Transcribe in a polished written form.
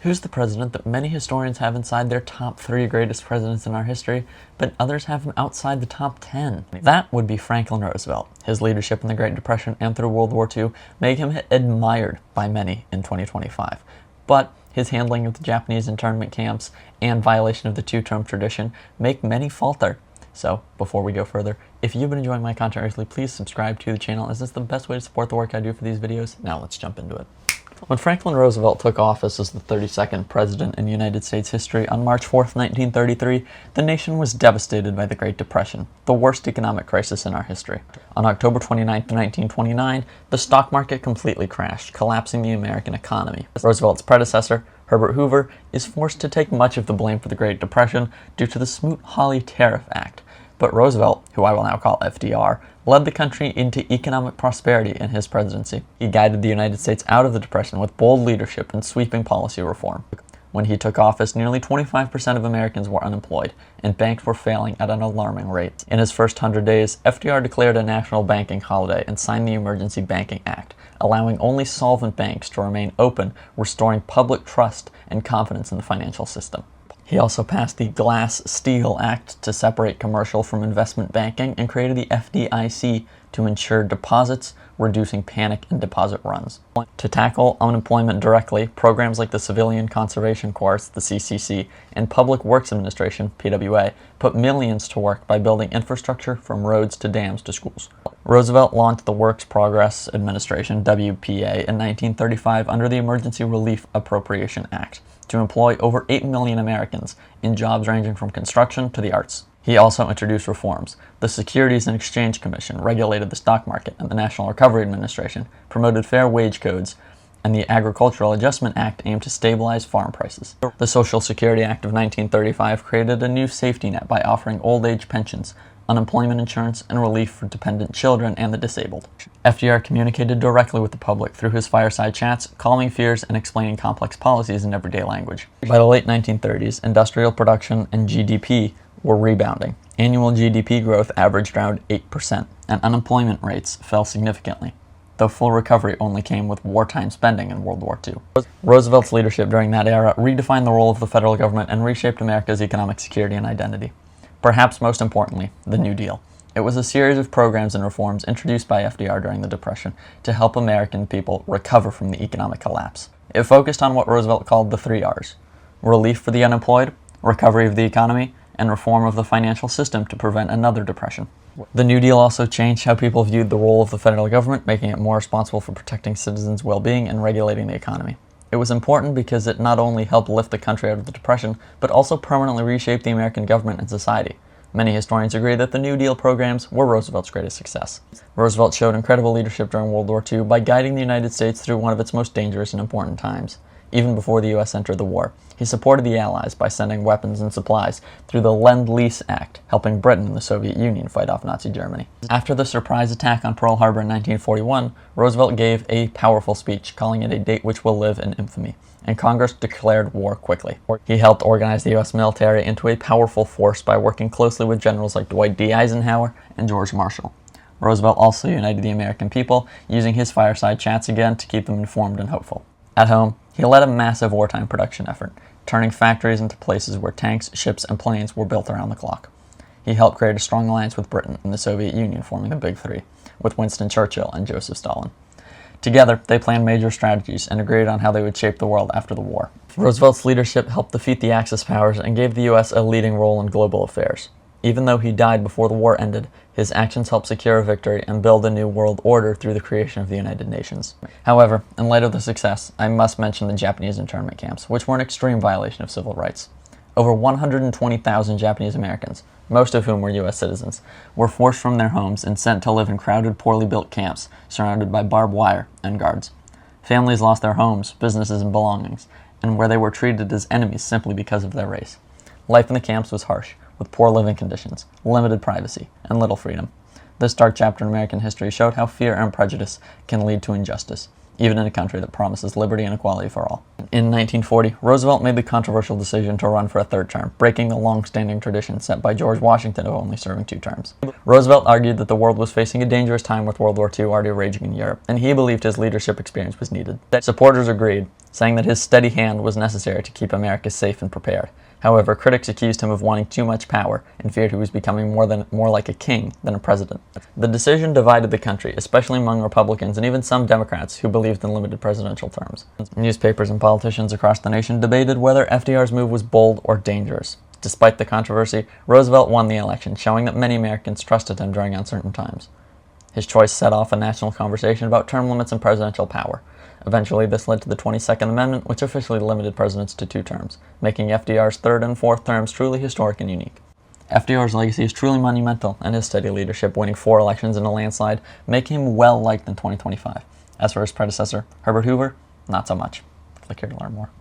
Who's the president that many historians have inside their top 3 greatest presidents in our history, but others have him outside the top 10? That would be Franklin Roosevelt. His leadership in the Great Depression and through World War II made him admired by many in 2025. But his handling of the Japanese internment camps and violation of the two-term tradition make many falter. So, before we go further, if you've been enjoying my content recently, please subscribe to the channel, as it's the best way to support the work I do for these videos. Now let's jump into it. When Franklin Roosevelt took office as the 32nd president in United States history on March 4, 1933, the nation was devastated by the Great Depression, the worst economic crisis in our history. On October 29, 1929, the stock market completely crashed, collapsing the American economy. Roosevelt's predecessor, Herbert Hoover, is forced to take much of the blame for the Great Depression due to the Smoot-Hawley Tariff Act. But Roosevelt, who I will now call FDR, led the country into economic prosperity in his presidency. He guided the United States out of the Depression with bold leadership and sweeping policy reform. When he took office, nearly 25% of Americans were unemployed, and banks were failing at an alarming rate. In his first 100 days, FDR declared a national banking holiday and signed the Emergency Banking Act, allowing only solvent banks to remain open, restoring public trust and confidence in the financial system. He also passed the Glass-Steagall Act to separate commercial from investment banking and created the FDIC to ensure deposits, reducing panic and deposit runs. To tackle unemployment directly, programs like the Civilian Conservation Corps, the CCC, and Public Works Administration, PWA, put millions to work by building infrastructure from roads to dams to schools. Roosevelt launched the Works Progress Administration, WPA, in 1935 under the Emergency Relief Appropriation Act, to employ over 8 million Americans in jobs ranging from construction to the arts. He also introduced reforms. The Securities and Exchange Commission regulated the stock market, and the National Recovery Administration promoted fair wage codes, and the Agricultural Adjustment Act aimed to stabilize farm prices. The Social Security Act of 1935 created a new safety net by offering old-age pensions, unemployment insurance, and relief for dependent children and the disabled. FDR communicated directly with the public through his fireside chats, calming fears and explaining complex policies in everyday language. By the late 1930s, industrial production and GDP were rebounding. Annual GDP growth averaged around 8%, and unemployment rates fell significantly, though full recovery only came with wartime spending in World War II. Roosevelt's leadership during that era redefined the role of the federal government and reshaped America's economic security and identity. Perhaps most importantly, the New Deal. It was a series of programs and reforms introduced by FDR during the Depression to help American people recover from the economic collapse. It focused on what Roosevelt called the 3 R's: relief for the unemployed, recovery of the economy, and reform of the financial system to prevent another depression. The New Deal also changed how people viewed the role of the federal government, making it more responsible for protecting citizens' well-being and regulating the economy. It was important because it not only helped lift the country out of the Depression, but also permanently reshaped the American government and society. Many historians agree that the New Deal programs were Roosevelt's greatest success. Roosevelt showed incredible leadership during World War II by guiding the United States through one of its most dangerous and important times. Even before the U.S. entered the war, he supported the Allies by sending weapons and supplies through the Lend-Lease Act, helping Britain and the Soviet Union fight off Nazi Germany. After the surprise attack on Pearl Harbor in 1941, Roosevelt gave a powerful speech, calling it a date which will live in infamy, and Congress declared war quickly. He helped organize the U.S. military into a powerful force by working closely with generals like Dwight D. Eisenhower and George Marshall. Roosevelt also united the American people, using his fireside chats again to keep them informed and hopeful. At home, he led a massive wartime production effort, turning factories into places where tanks, ships, and planes were built around the clock. He helped create a strong alliance with Britain and the Soviet Union, forming the Big Three, with Winston Churchill and Joseph Stalin. Together, they planned major strategies and agreed on how they would shape the world after the war. Roosevelt's leadership helped defeat the Axis powers and gave the U.S. a leading role in global affairs. Even though he died before the war ended, his actions helped secure a victory and build a new world order through the creation of the United Nations. However, in light of the success, I must mention the Japanese internment camps, which were an extreme violation of civil rights. Over 120,000 Japanese Americans, most of whom were U.S. citizens, were forced from their homes and sent to live in crowded, poorly built camps surrounded by barbed wire and guards. Families lost their homes, businesses, and belongings, and where they were treated as enemies simply because of their race. Life in the camps was harsh, with poor living conditions, limited privacy, and little freedom. This dark chapter in American history showed how fear and prejudice can lead to injustice, even in a country that promises liberty and equality for all. In 1940, Roosevelt made the controversial decision to run for a 3rd term, breaking the long-standing tradition set by George Washington of only serving 2 terms. Roosevelt argued that the world was facing a dangerous time with World War II already raging in Europe, and he believed his leadership experience was needed. Supporters agreed, saying that his steady hand was necessary to keep America safe and prepared. However, critics accused him of wanting too much power and feared he was becoming more like a king than a president. The decision divided the country, especially among Republicans and even some Democrats who believed in limited presidential terms. Newspapers and politicians across the nation debated whether FDR's move was bold or dangerous. Despite the controversy, Roosevelt won the election, showing that many Americans trusted him during uncertain times. His choice set off a national conversation about term limits and presidential power. Eventually, this led to the 22nd Amendment, which officially limited presidents to 2 terms, making FDR's 3rd and 4th terms truly historic and unique. FDR's legacy is truly monumental, and his steady leadership, winning 4 elections in a landslide, make him well-liked in 2025. As for his predecessor, Herbert Hoover, not so much. Click here to learn more.